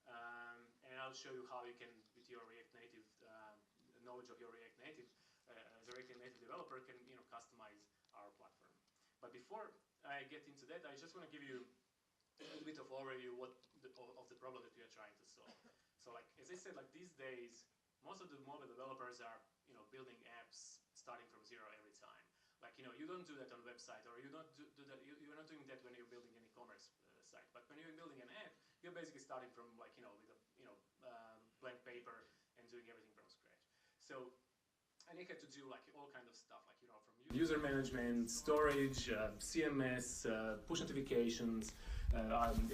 And I'll show you how you can, with your React Native knowledge of your React Native, as a React Native developer, can customize our platform. But before I get into that, I just want to give you a little bit of overview of the problem that we are trying to solve. So, like as I said, like these days, most of the mobile developers are building apps starting from zero every time. Like you don't do that on a website, or you don't do that. You're not doing that when you're building an e-commerce site. But when you're building an app, you're basically starting from like with a blank paper and doing everything from scratch. So. And you have to do like all kind of stuff, like from user management, storage, CMS, push notifications,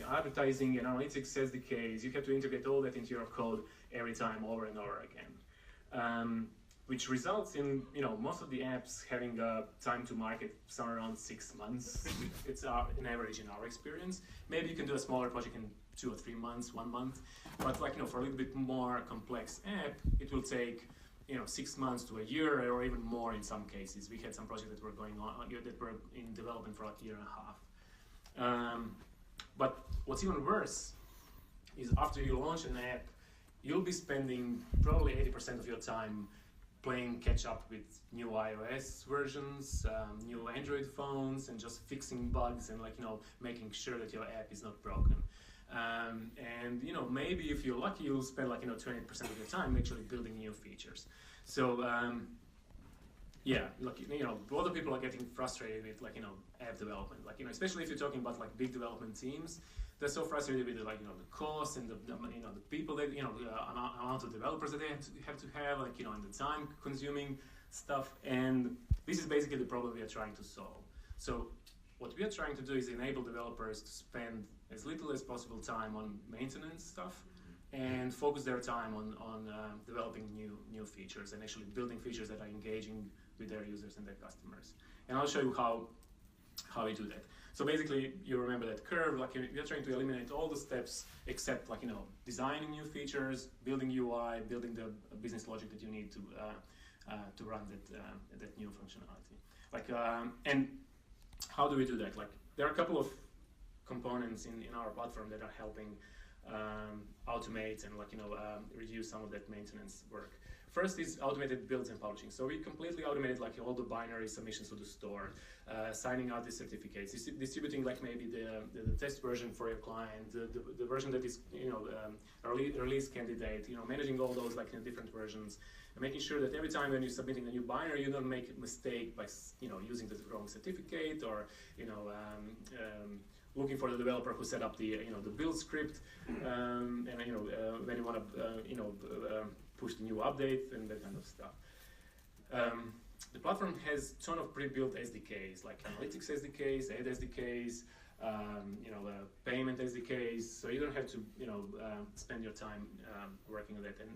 advertising and analytics SDKs. You have to integrate all that into your code every time, over and over again, which results in most of the apps having a time to market somewhere around 6 months. It's an average in our experience. Maybe you can do a smaller project in 2 or 3 months, 1 month, but like for a little bit more complex app, it will take 6 months to a year, or even more in some cases. We had some projects that were going on that were in development for like a year and a half. But what's even worse is after you launch an app, you'll be spending probably 80% of your time playing catch up with new iOS versions, new Android phones, and just fixing bugs and making sure that your app is not broken. And maybe if you're lucky, you'll spend 20% of your time actually building new features. So yeah, a lot of people are getting frustrated with app development. Especially if you're talking about big development teams, they're so frustrated with the cost and the people that amount of developers that they have to have and the time consuming stuff. And this is basically the problem we are trying to solve. So what we are trying to do is enable developers to spend as little as possible time on maintenance stuff and focus their time on developing new features and actually building features that are engaging with their users and their customers. And I'll show you how we do that. So basically, you remember that curve. We are trying to eliminate all the steps except designing new features, building UI, building the business logic that you need to run that new functionality. And how do we do that? There are a couple of components in our platform that are helping automate and reduce some of that maintenance work. First is automated builds and publishing. So we completely automated all the binary submissions to the store, signing out the certificates, distributing maybe the test version for your client, the version that is release candidate, managing all those different versions, and making sure that every time when you're submitting a new binary, you don't make a mistake by using the wrong certificate, or looking for the developer who set up the build script, and when you want to push the new update and that kind of stuff. The platform has a ton of pre-built SDKs, like analytics SDKs, ad SDKs, payment SDKs. So you don't have to spend your time working on that. And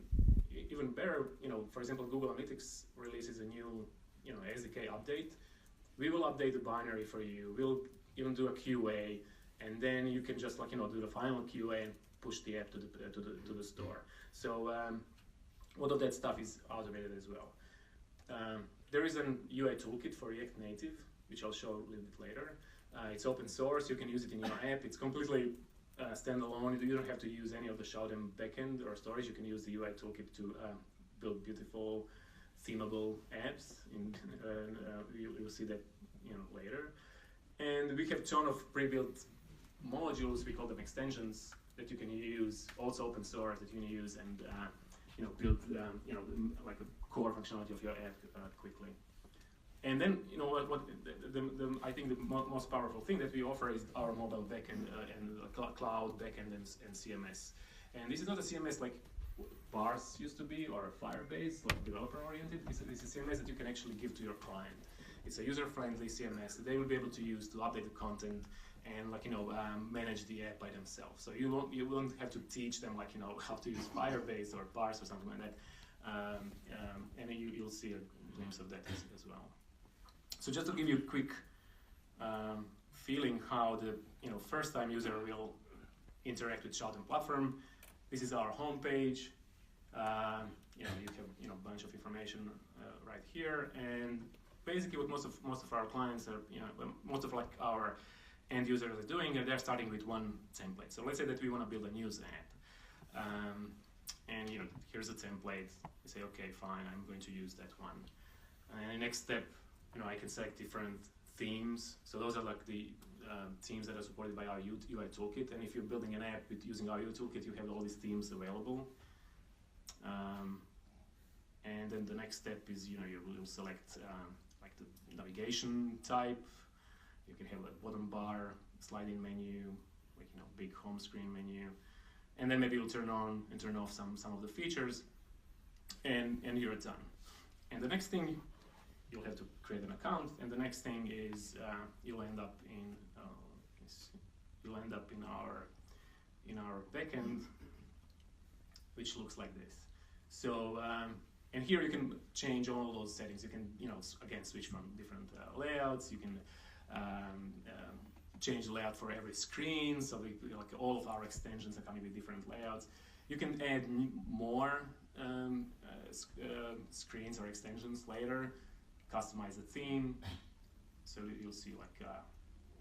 even better, for example, Google Analytics releases a new SDK update. We will update the binary for you. We'll even do a QA, and then you can just do the final QA and push the app to the store. So all of that stuff is automated as well. There is an UI toolkit for React Native, which I'll show a little bit later. It's open source. You can use it in your app. It's completely standalone. You don't have to use any of the Shoutem backend or storage. You can use the UI toolkit to build beautiful, themable apps. You'll see that later. And we have a ton of pre-built modules. We call them extensions that you can use, also open source, that you can use and build a core functionality of your app quickly. And then I think the most powerful thing that we offer is our mobile backend and cloud backend and CMS. And this is not a CMS like Bars used to be, or Firebase, like developer oriented. It's a CMS that you can actually give to your client. It's a user-friendly CMS that they will be able to use to update the content and manage the app by themselves. So you won't have to teach them how to use Firebase or Bars or something like that. And you'll see a glimpse of that as well. So just to give you a quick feeling how the first-time user will interact with Shoutem platform. This is our homepage. You have a bunch of information right here, and basically what most of our clients are, most of our end users are doing, they're starting with one template. So let's say that we want to build a news app. And here's a template. You say, okay, fine, I'm going to use that one. And the next step, I can select different themes. So those are like the themes that are supported by our UI toolkit. And if you're building an app using our UI toolkit, you have all these themes available. And then the next step is, you will select like the navigation type. You can have a bottom bar, slide-in menu, like big home screen menu, and then maybe you'll turn on and turn off some of the features, and you're done. And the next thing, you'll have to create an account. And the next thing is you'll end up in our backend, which looks like this. So. And here you can change all those settings. You can, again, switch from different layouts. You can change the layout for every screen. So like all of our extensions are coming with different layouts. You can add more screens or extensions later. Customize the theme. So you'll see like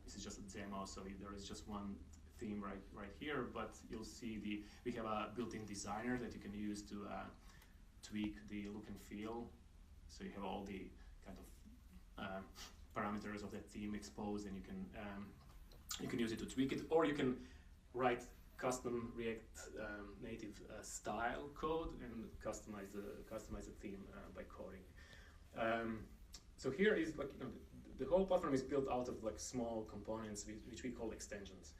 this is just a demo. So there is just one theme right here. But you'll see we have a built-in designer that you can use to tweak the look and feel, so you have all the kind of parameters of that theme exposed, and you can use it to tweak it, or you can write custom React native style code and customize the theme by coding. So here is like the whole platform is built out of like small components which we call extensions.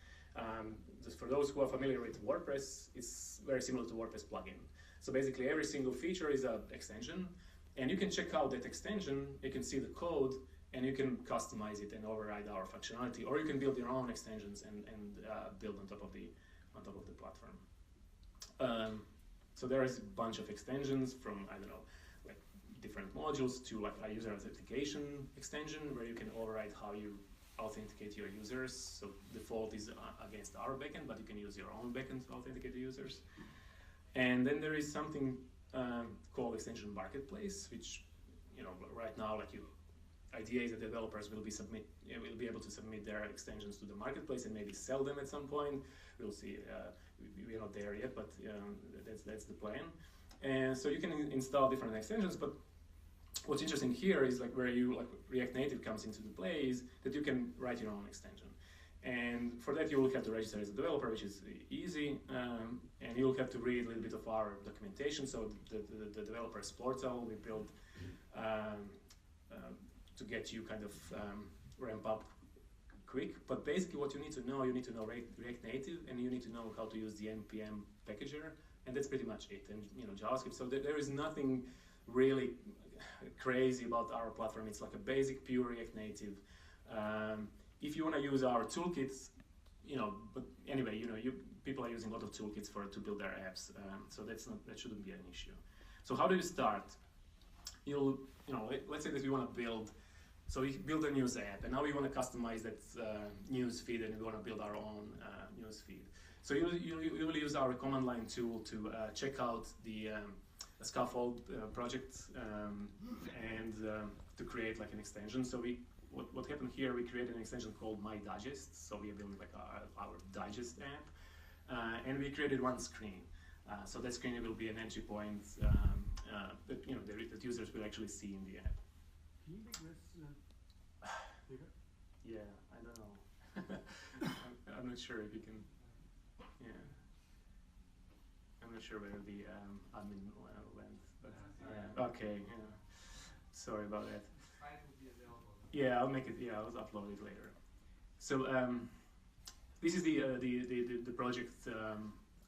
Just for those who are familiar with WordPress, it's very similar to WordPress plugin. So basically every single feature is an extension, and you can check out that extension, you can see the code, and you can customize it and override our functionality, or you can build your own extensions and build on top of the platform. So there is a bunch of extensions from, I don't know, like different modules to like a user authentication extension where you can override how you authenticate your users. So default is against our backend, but you can use your own backend to authenticate the users. And then there is something called Extension Marketplace, which right now, like idea is that developers will be able to submit their extensions to the marketplace and maybe sell them at some point. We'll see. We're not there yet, but that's the plan. And so you can install different extensions. But what's interesting here is like where React Native comes into the play is that you can write your own extension. And for that, you will have to register as a developer, which is easy, and you'll have to read a little bit of our documentation. So the developer's portal we built to get you kind of ramp up quick. But basically, what you need to know React Native, and you need to know how to use the npm packager, and that's pretty much it. And JavaScript. So there is nothing really crazy about our platform. It's like a basic pure React Native. If you want to use our toolkits, but anyway, people are using a lot of toolkits to build their apps, so that shouldn't be an issue. So how do you start? Let's say that we want to build, so we build a news app, and now we want to customize that news feed, and we want to build our own news feed. So you will use our command line tool to check out the scaffold project and to create like an extension. So what happened here, we created an extension called My Digest. So we are building like our digest app, and we created one screen. So that screen will be an entry point that users will actually see in the app. Can you make this bigger? Yeah, I don't know. I'm not sure if you can. Yeah, I'm not sure where the admin went. But okay. Yeah. Sorry about that. Yeah, I'll make it. Yeah, I'll upload it later. So this is the project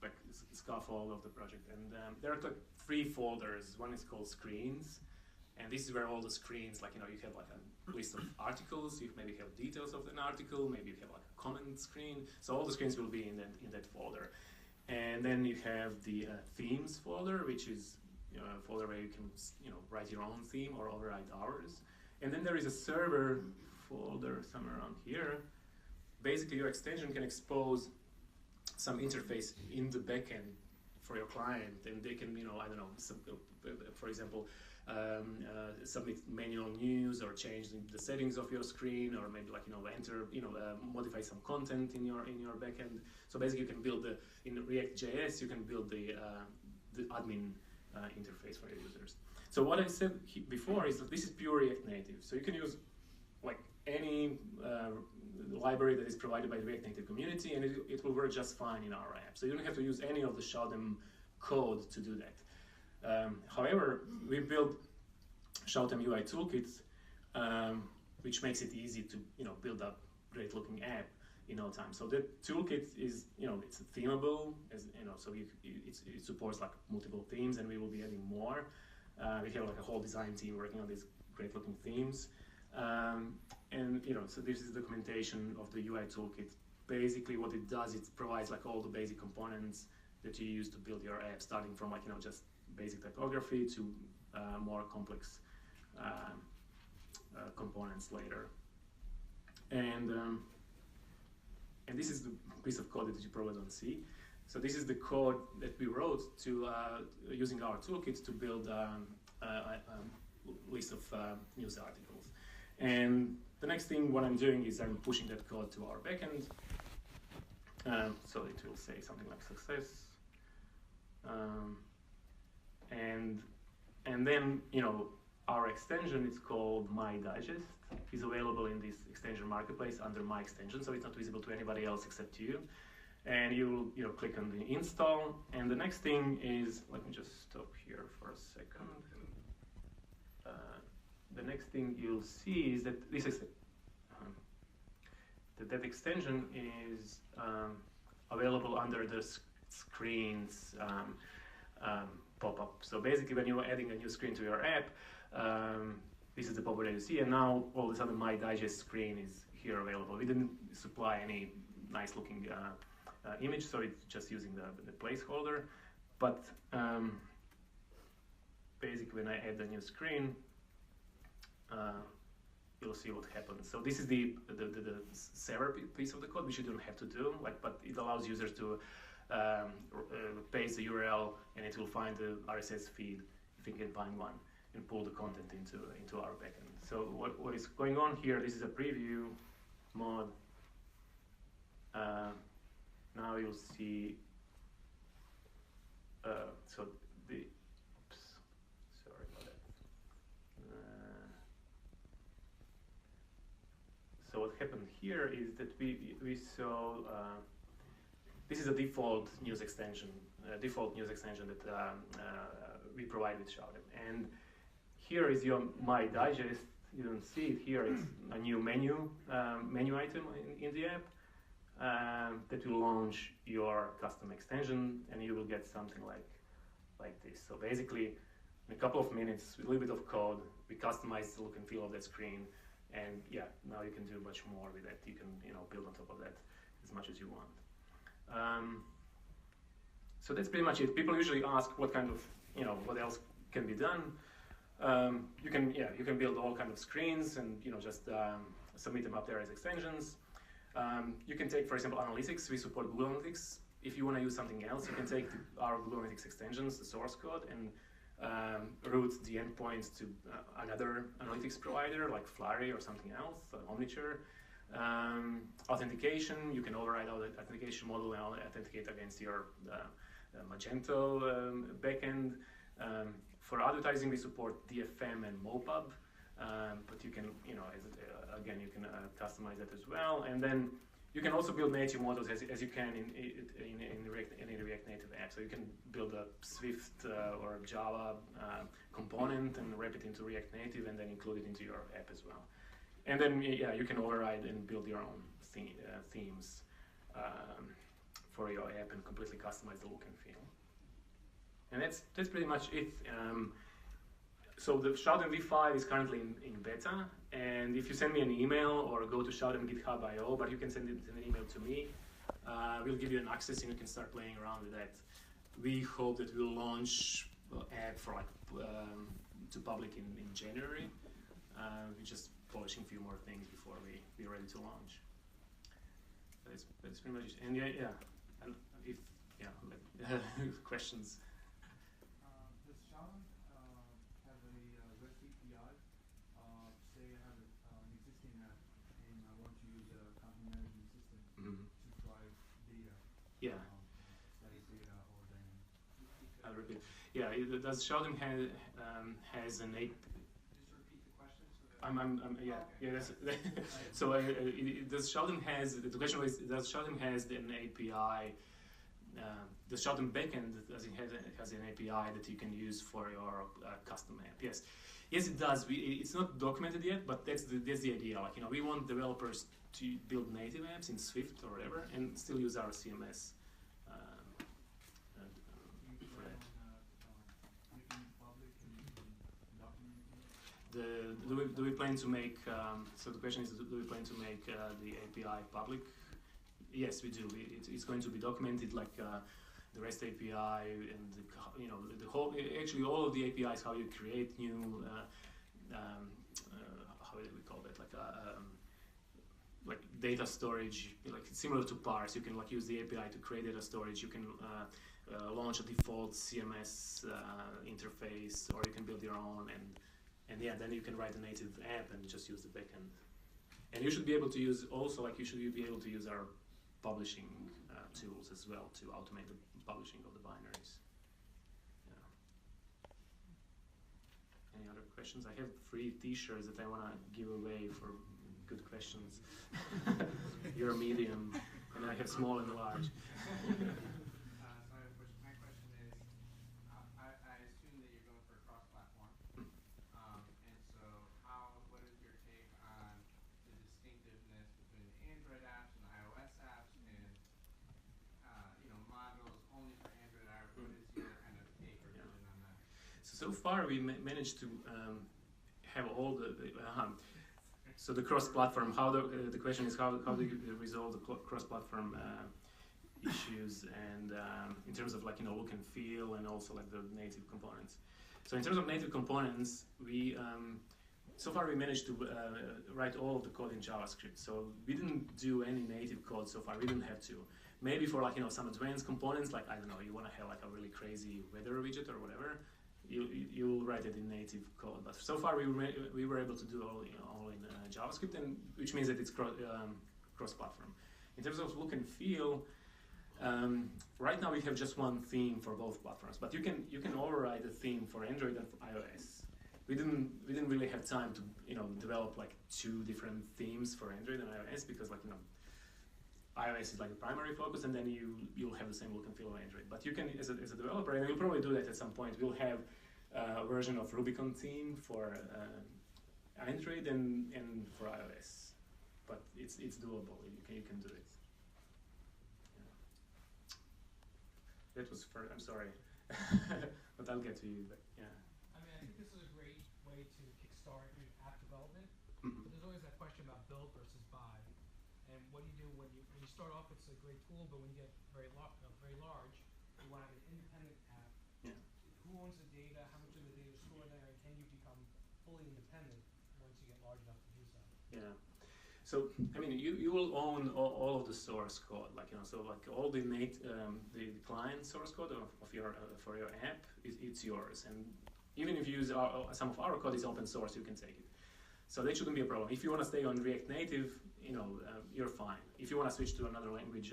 like scaffold of the project, and there are like 3 folders. One is called Screens, and this is where all the screens, like you have like a list of articles. You maybe have details of an article. Maybe you have like a comment screen. So all the screens will be in that folder, and then you have the themes folder, which is a folder where you can write your own theme or override ours. And then there is a server folder somewhere around here. Basically, your extension can expose some interface in the backend for your client, and they can, I don't know, for example, submit manual news or change the settings of your screen, or maybe like enter modify some content in your backend. So basically, you can build in React.js you can build the admin interface for your users. So what I said before is that this is pure React Native. So you can use like any library that is provided by the React Native community, and it will work just fine in our app. So you don't have to use any of the Shoutem code to do that. However, we built Shoutem UI toolkit, which makes it easy to build a great-looking app in no time. So the toolkit is it's themable, so it supports like multiple themes, and we will be adding more. We have like a whole design team working on these great-looking themes. And so this is documentation of the UI toolkit. Basically, what it does, it provides like all the basic components that you use to build your app, starting from like just basic typography to more complex components later. And this is the piece of code that you probably don't see. So this is the code that we wrote to using our toolkit to build a list of news articles. And the next thing what I'm doing is I'm pushing that code to our backend. So it will say something like success. And then our extension is called My Digest. Is available in this extension marketplace under My Extension, so it's not visible to anybody else except you. And you will click on the install. And the next thing is, let me just stop here for a second. The next thing you'll see is that this is that extension is available under the screens pop-up. So basically, when you're adding a new screen to your app, this is the pop-up that you see, and now all of a sudden My Digest screen is here available. We didn't supply any nice-looking image, so it's just using the placeholder. But basically, when I add a new screen, you'll see what happens. So this is the server piece of the code, which you don't have to do, but it allows users to paste the URL, and it will find the RSS feed if it can find one, and pull the content into our backend. So what is going on here? This is a preview mode. Now you'll see. Sorry about that. So what happened here is that we saw. This is a default news extension that we provide with Shoutem. And here is your My Digest. You don't see it here. It's a new menu item in the app that will launch your custom extension, and you will get something like this. So basically, in a couple of minutes, with a little bit of code, we customize the look and feel of that screen, and yeah, now you can do much more with that. You can build on top of that as much as you want. So that's pretty much it. People usually ask what kind of what else can be done. You can build all kind of screens and just submit them up there as extensions. You can take, for example, analytics. We support Google Analytics. If you want to use something else, you can take our Google Analytics extensions, the source code, and route the endpoints to another analytics provider like Flurry or something else, Omniture. Authentication, you can override our authentication model and authenticate against your Magento backend. For advertising, we support DFM and MoPub, but you can, again, you can customize that as well. And then you can also build native models as you can in any React Native app. So you can build a Swift or Java component and wrap it into React Native and then include it into your app as well. And then, you can override and build your own themes for your app and completely customize the look and feel. And that's pretty much it. So the Shoutem v5 is currently in beta, and if you send me an email or go to Shoutem GitHub.io, but you can send an email to me, we'll give you an access and you can start playing around with that. We hope that we'll launch app for to public in January. We're just polishing a few more things before we're ready to launch. That's pretty much it. And and if questions. Does Shoutem have a Yeah. Static data or dynamic? I'll repeat. Yeah, does Shoutem has an API? Just repeat the question so that. Yeah, Okay. yeah. That's so. Does Shoutem has the question was does Shoutem has an API? The Shoutem backend does it has an API that you can use for your custom app? Yes, yes, it does. It's not documented yet, but that's the idea. Like we want developers to build native apps in Swift or whatever, and still use our CMS. For that. Making it public and documenting it? Do we plan to make? So the question is, do we plan to make the API public? Yes, we do. It's going to be documented like the REST API and the whole. Actually, all of the APIs, how you create new. How do we call that? Like data storage, like it's similar to parse. You can use the API to create data storage. You can launch a default CMS interface, or you can build your own, and yeah, then you can write a native app and just use the backend. And you should be able to use also you should be able to use our publishing tools as well to automate the publishing of the binaries. Yeah. Any other questions? I have 3 T-shirts that I want to give away for good questions. You're a medium, and I have small and large. So my question is, I assume that you're going for cross-platform, and so what is your take on the distinctiveness between the Android apps and the iOS apps, and modules only for Android apps? What is your kind of take or vision on that? So far, we managed to have all the so the cross-platform. How the question is how do you resolve the cross-platform issues, and in terms of look and feel, and also the native components. So in terms of native components, we so far we managed to write all of the code in JavaScript. So we didn't do any native code so far. We didn't have to. Maybe for some advanced components, I don't know, you want to have a really crazy weather widget or whatever, you'll write it in native code. But so far we were able to do all in JavaScript, and which means that it's cross-platform. In terms of look and feel, right now we have just one theme for both platforms, but you can override a theme for Android and for iOS. We didn't really have time to develop 2 different themes for Android and iOS, because iOS is the primary focus, and then you'll have the same look and feel on Android. But you can, as a developer, and you'll probably do that at some point, we'll have a version of Rubicon theme for Android and for iOS. But it's doable. You can do it. Yeah. That was first. I'm sorry, but I'll get to you. But yeah. I think this is a great way to kickstart your app development. Mm-hmm. But there's always that question about build versus buy. And what do you do when you start off? It's a great tool, but when you get very large, you want to have an independent app. Yeah. Who owns the data? How much of the data is stored there? And can you become fully independent once you get large enough to do so? Yeah. So you will own all of the source code, all the the client source code of your for your app it's yours, and even if you use some of our code is open source, you can take it. So that shouldn't be a problem. If you want to stay on React Native, you're fine. If you want to switch to another language,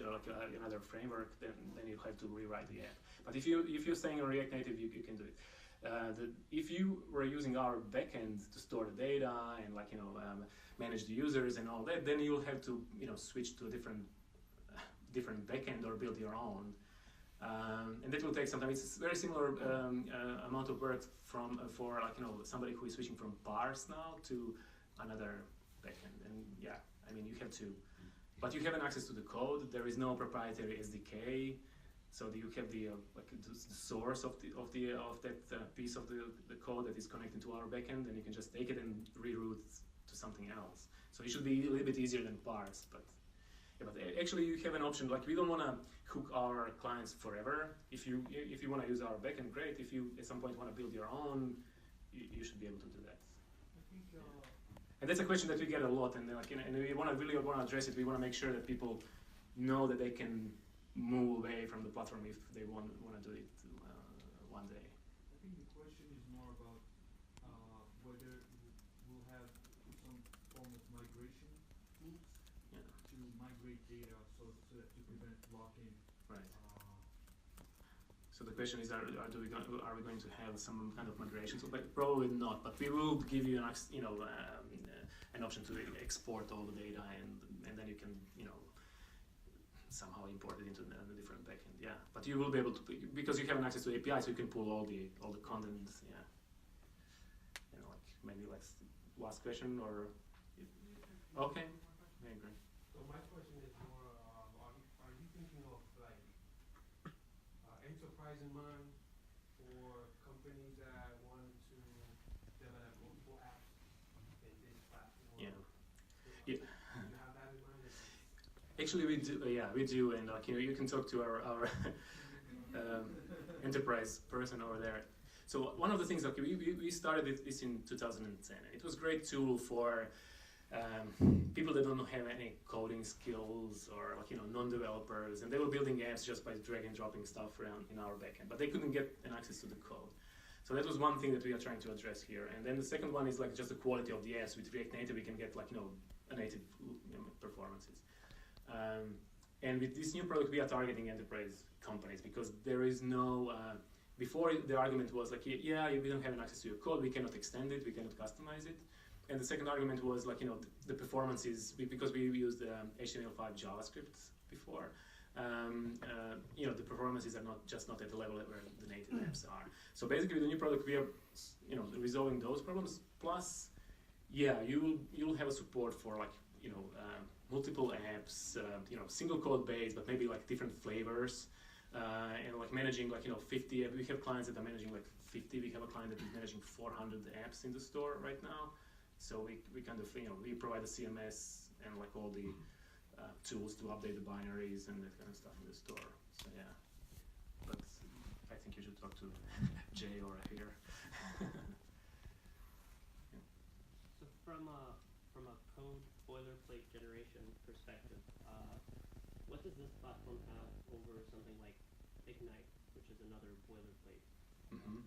another framework, then you have to rewrite the app. But if you're staying on React Native, you can do it. If you were using our backend to store the data and manage the users and all that, then you'll have to switch to a different backend or build your own, and that will take some time. It's very similar amount of work for somebody who is switching from parse now to another backend. And yeah, you have to, but you have access to the code. There is no proprietary SDK. So you have the source of that piece of the code that is connected to our backend, and you can just take it and reroute to something else. So it should be a little bit easier than parse, but actually you have an option. We don't want to hook our clients forever. If you want to use our backend, great. If you at some point want to build your own, you should be able to do that. I think. And that's a question that we get a lot, and and we really want to address it. We want to make sure that people know that they can move away from the platform if they want to do it one day. I think the question is more about whether we'll have some form of migration tools to migrate data so that to prevent lock-in Right. So the question is, are we going to have some kind of moderation? So probably not, but we will give you an option to export all the data, and then you can somehow import it into the different backend. Yeah, but you will be able to, because you have an access to API, so you can pull all the content. Yeah, maybe last question or okay. Yeah, great. So my question is more, are you thinking of enterprise in mind for companies that want to develop multiple apps in this platform? Yeah. Do you have that in mind? Actually, we do. Yeah, we do, and you can talk to our enterprise person over there. So one of the things, we started this in 2010. It was a great tool for people that don't have any coding skills or non-developers, and they were building apps just by drag and dropping stuff around in our backend, but they couldn't get an access to the code. So that was one thing that we are trying to address here. And then the second one is just the quality of the apps. With React Native, we can get a native performances. And with this new product, we are targeting enterprise companies because there is no. Before the argument was yeah, we don't have an access to your code, we cannot extend it, we cannot customize it. And the second argument was the performance is, because we used HTML5 JavaScript before, the performances are not at the level where the native apps are. So basically, with the new product, we are resolving those problems. Plus, yeah, you'll have a support for multiple apps, single code base, but maybe different flavors, and managing 50. We have clients that are managing 50. We have a client that is managing 400 apps in the store right now. So we kind of we provide a CMS and all the tools to update the binaries and that kind of stuff in the store. So yeah, but I think you should talk to Jay or Hager. Yeah. So from a code boilerplate generation perspective, what does this platform have over something like Ignite, which is another boilerplate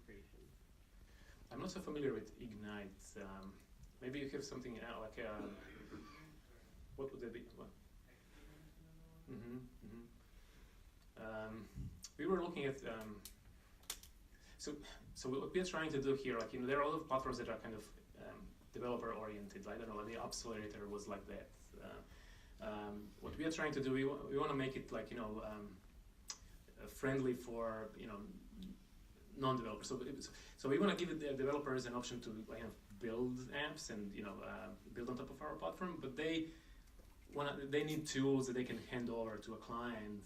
creation? I'm not so familiar with Ignite. Maybe you have something what would that be? What? We were looking at so what we are trying to do here, there are a lot of platforms that are kind of developer oriented. I don't know, the Accelerator was like that. What we are trying to do, we want to make it friendly for non-developers. So we want to give the developers an option to build apps and build on top of our platform, but they need tools that they can hand over to a client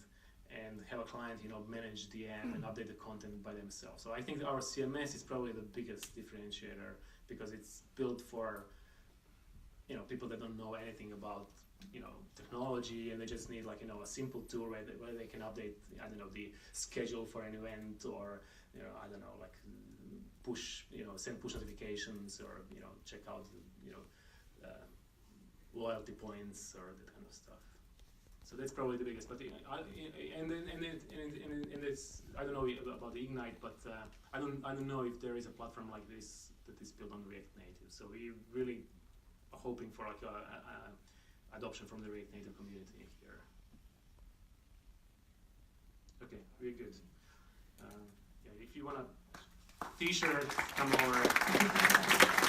and have a client manage the app and update the content by themselves. So I think our CMS is probably the biggest differentiator because it's built for people that don't know anything about technology, and they just need a simple tool where they can update the schedule for an event, or push send push notifications, or check out loyalty points or that kind of stuff. So that's probably the biggest. But and it's, I don't know about the Ignite, but I don't know if there is a platform like this that is built on React Native. So we really are hoping for adoption from the React Native community here. Okay, very good. Yeah, if you want a t-shirt, come over.